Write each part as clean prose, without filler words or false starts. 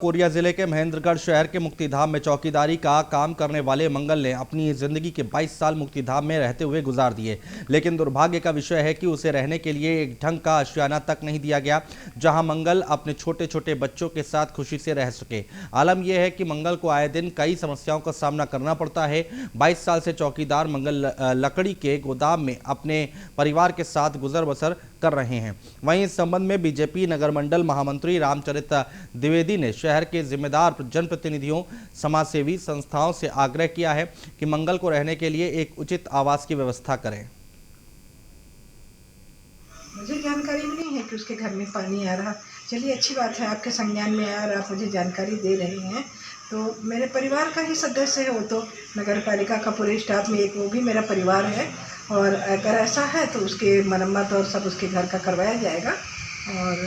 Korea जिले के महेंद्रगढ़ शहर के मुक्तिधाम में चौकीदारी का काम करने वाले मंगल ने अपनी जिंदगी के 22 साल मुक्तिधाम में रहते हुए गुजार दिए। लेकिन दुर्भाग्य का विषय है कि उसे रहने के लिए एक ढंग का आशियाना तक नहीं दिया गया, जहां मंगल अपने छोटे छोटे बच्चों के साथ खुशी से रह सके। आलम यह है कि मंगल को आए दिन कई समस्याओं का सामना करना पड़ता है। 22 साल से चौकीदार मंगल लकड़ी के गोदाम में अपने परिवार के साथ गुजर बसर कर रहे हैं। वहीं इस संबंध में बीजेपी नगर मंडल महामंत्री रामचरित द्विवेदी ने शहर के जिम्मेदार जनप्रतिनिधियों, समाजसेवी संस्थाओं से आग्रह किया है कि मंगल को रहने के लिए एक उचित आवास की व्यवस्था करें। मुझे जानकारी भी नहीं है कि उसके घर में पानी आ रहा। चलिए, अच्छी बात है, आपके संज्ञान में आया और आप मुझे जानकारी दे रहे हैं। तो मेरे परिवार का ही सदस्य है वो, तो नगर पालिका का पूरे स्टाफ में एक वो भी मेरा परिवार है। और अगर ऐसा है तो उसके मरम्मत और सब उसके घर का करवाया जाएगा और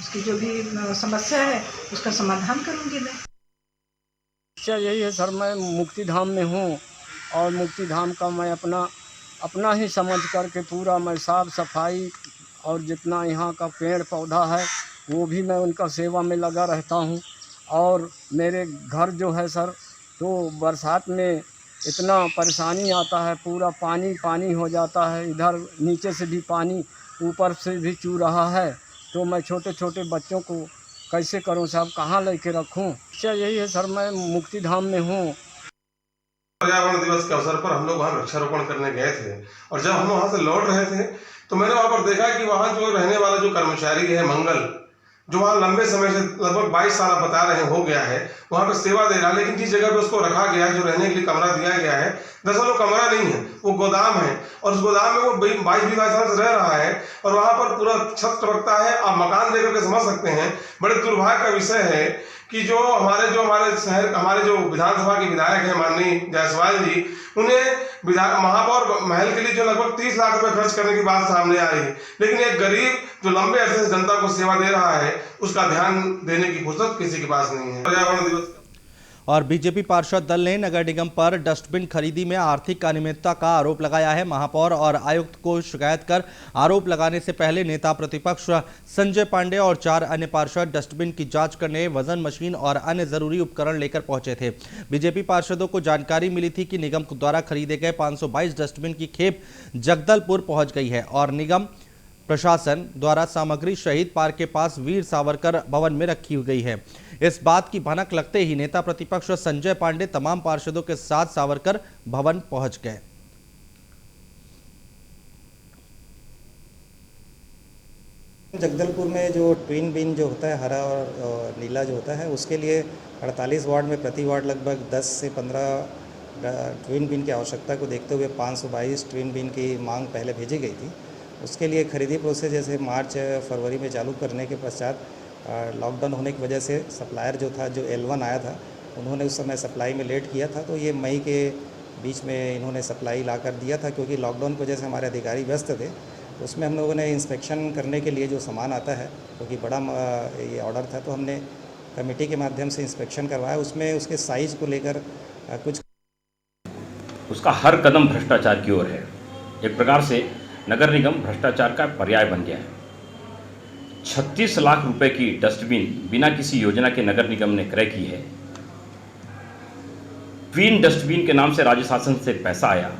उसकी जो भी समस्या है उसका समाधान करूंगी मैं। समस्या यही है सर, मैं मुक्तिधाम में हूँ और मुक्तिधाम का मैं अपना ही समझ करके पूरा मैं साफ़ सफाई और जितना यहाँ का पेड़ पौधा है वो भी मैं उनका सेवा में लगा रहता हूँ। और मेरे घर जो है सर, तो बरसात में इतना परेशानी आता है, पूरा पानी पानी हो जाता है, इधर नीचे से भी पानी ऊपर से भी चू रहा है। तो मैं छोटे छोटे बच्चों को कैसे करूं साहब, कहाँ लेके रखूं? अच्छा यही है सर, मैं मुक्तिधाम में हूं। पर्यावरण दिवस के अवसर पर हम लोग वहाँ वृक्षारोपण करने गए थे और जब हम वहाँ से लौट रहे थे तो मैंने वहाँ पर देखा कि वहाँ जो रहने वाला जो कर्मचारी है मंगल, जो वहाँ लंबे समय से लगभग 22 साल बता रहे हो गया है वहाँ पर सेवा दे रहा है, लेकिन जिस जगह पे उसको रखा गया है, जो रहने के लिए कमरा दिया गया है, दरअसल वो कमरा नहीं है, वो गोदाम है। और उस गोदाम में वो 22 साल से रह रहा है और वहाँ पर पूरा छत टपकता है। आप मकान देख करके समझ सकते हैं। बड़े दुर्भाग्य का विषय है कि जो हमारे शहर हमारे जो विधानसभा के विधायक हैं माननीय जायसवाल जी, उन्हें महापौर महल के लिए जो लगभग 30 लाख रुपए खर्च करने की बात सामने आ रही है, लेकिन एक गरीब जो लंबे अरसे से जनता को सेवा दे रहा है उसका ध्यान देने की फुर्सत किसी के पास नहीं है। पर्यावरण दिवस और बीजेपी पार्षद दल ने नगर निगम पर डस्टबिन खरीदी में आर्थिक अनियमितता का आरोप लगाया है। महापौर और आयुक्त को शिकायत कर आरोप लगाने से पहले नेता प्रतिपक्ष संजय पांडे और 4 अन्य पार्षद डस्टबिन की जांच करने वजन मशीन और अन्य जरूरी उपकरण लेकर पहुंचे थे। बीजेपी पार्षदों को जानकारी मिली थी कि निगम द्वारा खरीदे गए 522 डस्टबिन की खेप जगदलपुर पहुंच गई है और निगम प्रशासन द्वारा सामग्री शहीद पार्क के पास वीर सावरकर भवन में रखी गई है। इस बात की भनक लगते ही नेता प्रतिपक्ष संजय पांडे तमाम पार्षदों के साथ सावरकर भवन पहुंच गए। जगदलपुर में जो ट्विन बिन जो होता है, हरा और नीला जो होता है, उसके लिए 48 वार्ड में प्रति वार्ड लगभग 10 से 15 ट्विन बिन की आवश्यकता को देखते हुए 522 ट्विन बिन की मांग पहले भेजी गई थी। उसके लिए खरीदी प्रोसेस जैसे मार्च फरवरी में चालू करने के पश्चात लॉकडाउन होने की वजह से सप्लायर जो था, जो L1 आया था, उन्होंने उस समय सप्लाई में लेट किया था। तो ये मई के बीच में इन्होंने सप्लाई ला कर दिया था, क्योंकि लॉकडाउन की वजह से हमारे अधिकारी व्यस्त थे। उसमें हम लोगों ने इंस्पेक्शन करने के लिए जो सामान आता है, क्योंकि बड़ा ये ऑर्डर था, तो हमने कमेटी के माध्यम से इंस्पेक्शन करवाया। उसमें उसके साइज़ को लेकर कुछ उसका हर कदम भ्रष्टाचार की ओर है। एक प्रकार से नगर निगम भ्रष्टाचार का पर्याय बन गया है। 36 लाख रुपए की डस्टबिन बिना किसी योजना के नगर निगम ने क्रय की है। ट्विन डस्टबिन के नाम से राज्य शासन से पैसा आया,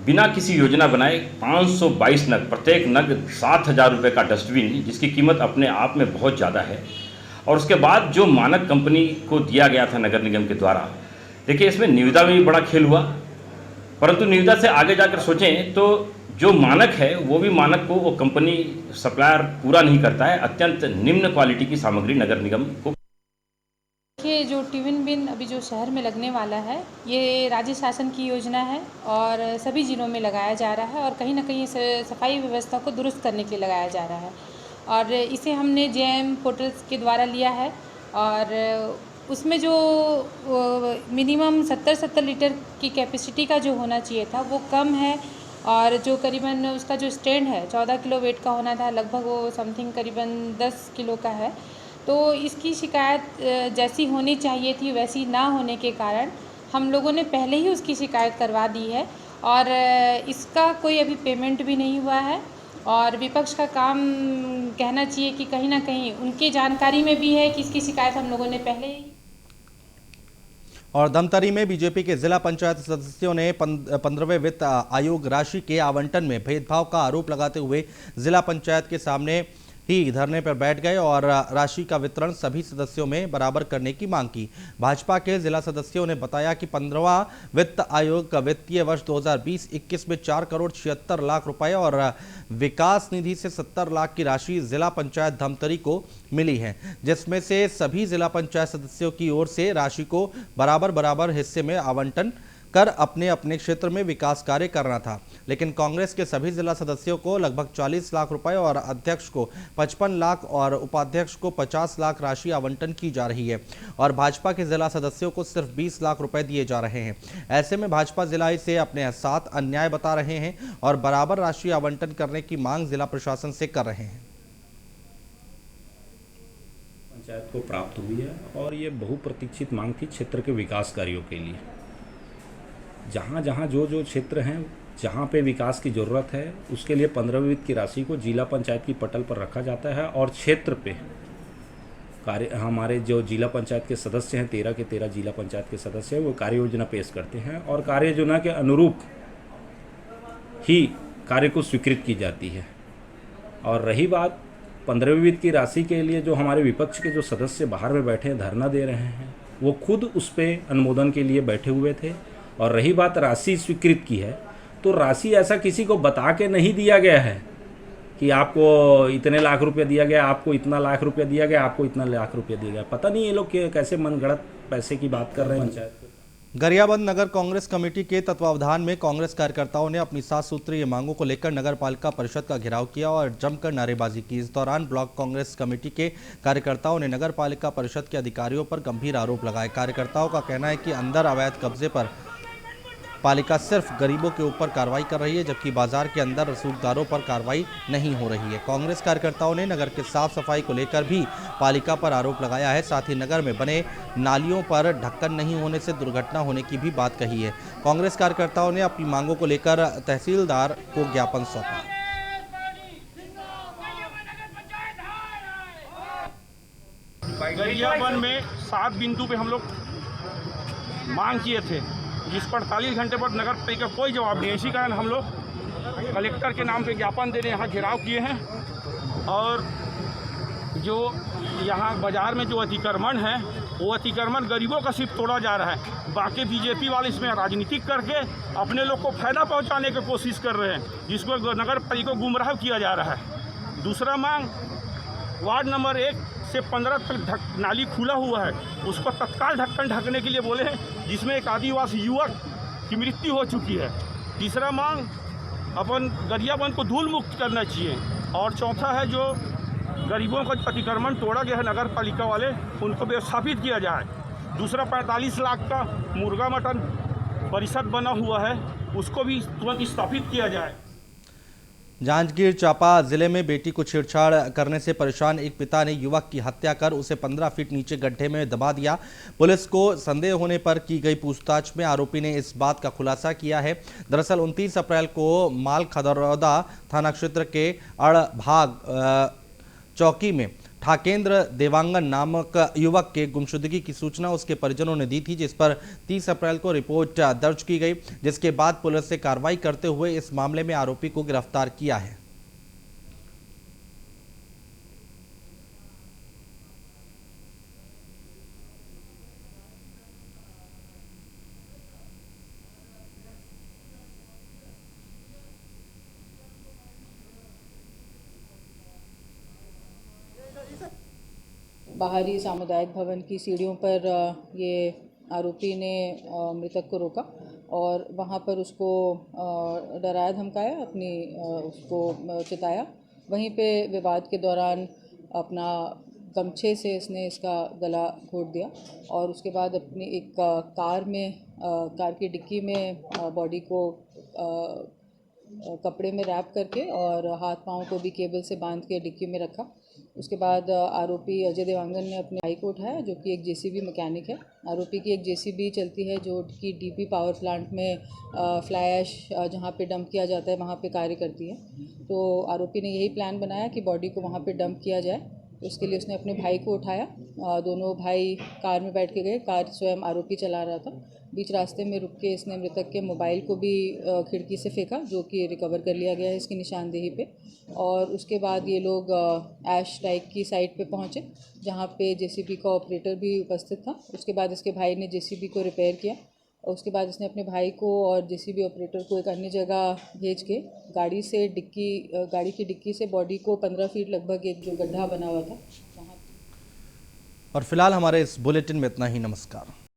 बिना किसी योजना बनाए 522 नग, प्रत्येक नग 7,000 रुपये का डस्टबिन, जिसकी कीमत अपने आप में बहुत ज़्यादा है। और उसके बाद जो मानक कंपनी को दिया गया था नगर निगम के द्वारा, देखिए इसमें निविदा में भी बड़ा खेल हुआ, परंतु निविदा से आगे जाकर सोचें तो जो मानक है वो भी मानक को वो कंपनी सप्लायर पूरा नहीं करता है। अत्यंत निम्न क्वालिटी की सामग्री नगर निगम को। देखिए, जो ट्विन बिन अभी जो शहर में लगने वाला है, ये राज्य शासन की योजना है और सभी जिलों में लगाया जा रहा है और कहीं ना कहीं सफाई व्यवस्था को दुरुस्त करने के लिए लगाया जा रहा है। और इसे हमने JM पोर्टल्स के द्वारा लिया है और उसमें जो मिनिमम 70 लीटर की कैपेसिटी का जो होना चाहिए था वो कम है और जो करीबन उसका जो स्टैंड है 14 किलो वेट का होना था, लगभग वो समथिंग करीबन 10 किलो का है। तो इसकी शिकायत जैसी होनी चाहिए थी वैसी ना होने के कारण हम लोगों ने पहले ही उसकी शिकायत करवा दी है और इसका कोई अभी पेमेंट भी नहीं हुआ है और विपक्ष का काम कहना चाहिए कि कहीं ना कहीं उनके जानकारी में भी है कि इसकी शिकायत हम लोगों ने पहले ही। और धमतरी में बीजेपी के जिला पंचायत सदस्यों ने 15वें वित्त आयोग राशि के आवंटन में भेदभाव का आरोप लगाते हुए जिला पंचायत के सामने ही धरने पर बैठ गए और राशि का वितरण सभी सदस्यों में बराबर करने की मांग की। भाजपा के जिला सदस्यों ने बताया कि 15वां वित्त आयोग का वित्तीय वर्ष 2020-21 में 4 करोड़ 76 लाख रुपए और विकास निधि से 70 लाख की राशि जिला पंचायत धमतरी को मिली है, जिसमें से सभी जिला पंचायत सदस्यों की ओर से राशि को बराबर हिस्से में आवंटन कर अपने अपने क्षेत्र में विकास कार्य करना था। लेकिन कांग्रेस के सभी जिला सदस्यों को लगभग 40 लाख रुपए और अध्यक्ष को 55 लाख और उपाध्यक्ष को 50 लाख राशि आवंटन की जा रही है और भाजपा के जिला सदस्यों को सिर्फ 20 लाख रुपए दिए जा रहे हैं। ऐसे में भाजपा जिला इसे अपने साथ अन्याय बता रहे हैं और बराबर राशि आवंटन करने की मांग जिला प्रशासन से कर रहे हैं। पंचायत को प्राप्त हुई है और ये बहुप्रतीक्षित मांग थी क्षेत्र के विकास कार्यों के लिए। जहाँ जहाँ जो क्षेत्र हैं जहाँ पे विकास की ज़रूरत है उसके लिए 15वें वित्त की राशि को जिला पंचायत की पटल पर रखा जाता है और क्षेत्र पे कार्य हमारे जो जिला पंचायत के सदस्य हैं 13 के 13 जिला पंचायत के सदस्य हैं वो कार्य योजना पेश करते हैं और कार्य योजना के अनुरूप ही कार्य को स्वीकृत की जाती है। और रही बात 15वें वित्त की राशि के लिए जो हमारे विपक्ष के जो सदस्य बाहर में बैठे धरना दे रहे हैं वो खुद उस पर अनुमोदन के लिए बैठे हुए थे। और रही बात राशि स्वीकृत की है तो राशि ऐसा किसी को बता के नहीं दिया गया है कि आपको इतने लाख रुपए दिया गया, आपको इतना लाख रुपया दिया गया, आपको इतना लाख रुपया दिया गया। पता नहीं ये लोग कैसे मनगढ़ंत पैसे की बात कर रहे हैं। पंचायत गरियाबंद नगर कांग्रेस कमेटी के तत्वावधान में कांग्रेस कार्यकर्ताओं ने अपनी 7 सूत्रीय मांगों को लेकर नगर पालिका परिषद का घेराव किया और जमकर नारेबाजी की। इस दौरान ब्लॉक कांग्रेस कमेटी के कार्यकर्ताओं ने नगर पालिका परिषद के अधिकारियों पर गंभीर आरोप लगाए। कार्यकर्ताओं का कहना है कि अंदर अवैध कब्जे पर पालिका सिर्फ गरीबों के ऊपर कार्रवाई कर रही है, जबकि बाजार के अंदर रसूखदारों पर कार्रवाई नहीं हो रही है। कांग्रेस कार्यकर्ताओं ने नगर के साफ सफाई को लेकर भी पालिका पर आरोप लगाया है। साथ ही नगर में बने नालियों पर ढक्कन नहीं होने से दुर्घटना होने की भी बात कही है। कांग्रेस कार्यकर्ताओं ने अपनी मांगों को लेकर तहसीलदार को ज्ञापन सौंपा। गरियाबंद में 7 बिंदु पे हम लोग मांग किए थे, जिस पर 48 घंटे पर नगर पालिका का कोई जवाब नहीं। इसी कारण हम लोग कलेक्टर के नाम पे ज्ञापन देने यहाँ घेराव किए हैं। और जो यहाँ बाजार में जो अतिक्रमण है वो अतिक्रमण गरीबों का सिर्फ तोड़ा जा रहा है। बाकी बीजेपी वाले इसमें राजनीतिक करके अपने लोग को फायदा पहुँचाने की कोशिश कर रहे हैं, जिसको नगर पालिका को गुमराह किया जा रहा है। दूसरा मांग, वार्ड नंबर 1 से 15 तक नाली खुला हुआ है, उसको तत्काल ढक्कन ढकने के लिए बोले हैं, जिसमें एक आदिवासी युवक की मृत्यु हो चुकी है। तीसरा मांग, अपन गरियाबंद को धूल मुक्त करना चाहिए। और चौथा है, जो गरीबों का अतिक्रमण तोड़ा गया है नगर पालिका वाले, उनको व्यवस्थापित किया जाए। दूसरा 45 लाख का मुर्गा मटन परिषद बना हुआ है, उसको भी तुरंत स्थापित किया जाए। जांजगीर चांपा जिले में बेटी को छेड़छाड़ करने से परेशान एक पिता ने युवक की हत्या कर उसे 15 फीट नीचे गड्ढे में दबा दिया। पुलिस को संदेह होने पर की गई पूछताछ में आरोपी ने इस बात का खुलासा किया है। दरअसल 29 अप्रैल को माल खदरौदा थाना क्षेत्र के अड़भाग चौकी में ठाकेंद्र देवांगन नामक युवक के गुमशुदगी की सूचना उसके परिजनों ने दी थी, जिस पर 30 अप्रैल को रिपोर्ट दर्ज की गई, जिसके बाद पुलिस ने कार्रवाई करते हुए इस मामले में आरोपी को गिरफ्तार किया है। बाहरी सामुदायिक भवन की सीढ़ियों पर ये आरोपी ने मृतक को रोका और वहाँ पर उसको डराया धमकाया, अपनी उसको चिताया। वहीं पे विवाद के दौरान अपना गमछे से इसने इसका गला घोट दिया और उसके बाद अपनी एक कार की डिक्की में बॉडी को कपड़े में रैप करके और हाथ पाँव को भी केबल से बांध के डिक्की में रखा। उसके बाद आरोपी अजय देवांगन ने अपने भाई को उठाया, जो कि एक जेसीबी मैकेनिक है। आरोपी की एक जेसीबी चलती है जो कि डीपी पावर प्लांट में फ्लाई ऐश जहाँ पे डंप किया जाता है वहाँ पे कार्य करती है। तो आरोपी ने यही प्लान बनाया कि बॉडी को वहाँ पे डंप किया जाए। उसके लिए उसने अपने भाई को उठाया। दोनों भाई कार में बैठ के गए। कार स्वयं आरोपी चला रहा था। बीच रास्ते में रुक के इसने मृतक के मोबाइल को भी खिड़की से फेंका, जो कि रिकवर कर लिया गया है इसकी निशानदेही पे। और उसके बाद ये लोग ऐश टाइक की साइट पे पहुँचे, जहाँ पे जेसीबी का ऑपरेटर भी उपस्थित था। उसके बाद इसके भाई ने जेसीबी को रिपेयर किया और उसके बाद इसने अपने भाई को और जेसीबी ऑपरेटर को एक अन्य जगह भेज के गाड़ी की डिक्की से बॉडी को 15 फीट लगभग एक जो गड्ढा बना हुआ था वहाँ। और फिलहाल हमारे इस बुलेटिन में इतना ही। नमस्कार।